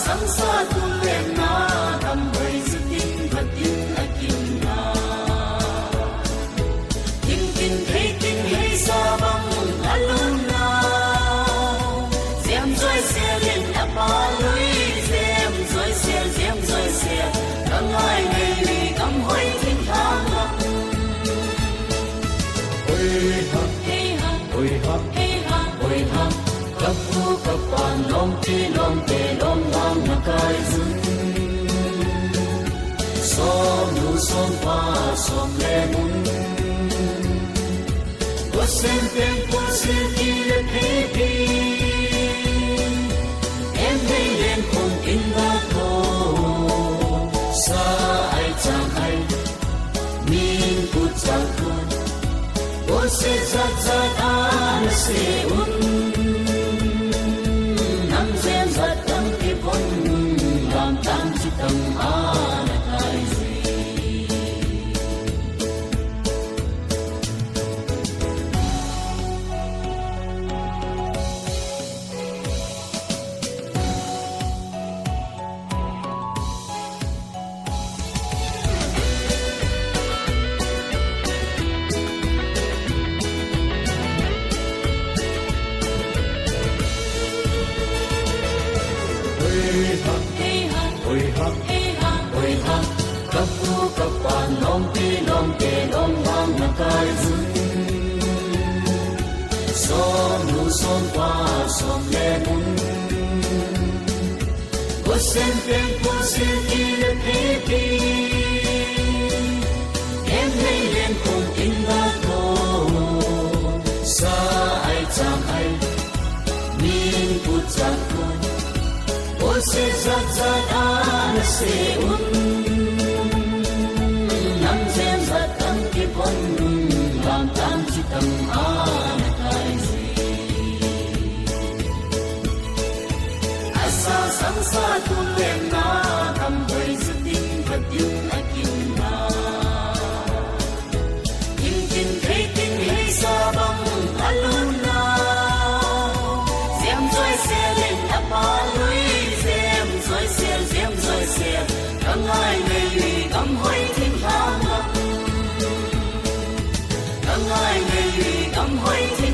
Sang sa tulen na tambay sa tingkating aking na Tingkin hey sabang alun na Diệm doi xe lên áp ba lưới Diệm doi xe Càng ai ngày vì cầm hoi thiên thang ngọc Ôi hăng Cấp phu cấp bàn lom tê lom ngang na kai dưng Som nu som pa som le mun Có xem tên cô sư khi lên thế kỳ Em thấy lên không in ba thô Sa ai chẳng hay Min cút chẳng khôn Cô sẽ giặt an sẽ un Zat ang kipon Lam tam chitang anatay Ôi hăng Cấp phu cấp bàn lom tê lom ngang na kai dưng Som nu som pa som le mun Có xem tên cô sư khi lên thế kỳ Em thấy lên không in ba thô Sa ai chẳng hay Min cút chẳng khôn Cô sẽ giặt an sẽ un Nam dêm giặt ang kipon Lam tam chitang anatay Asa sang sa tulen na Tambay sa tingkating aking na Tingkin hey sabang alun na Diệm doi xe lên áp ba lưới Diệm doi xe Càng ai ngày vì cầm hoi thiên thang ngọc Càng ai ngày vì cầm hoi thiên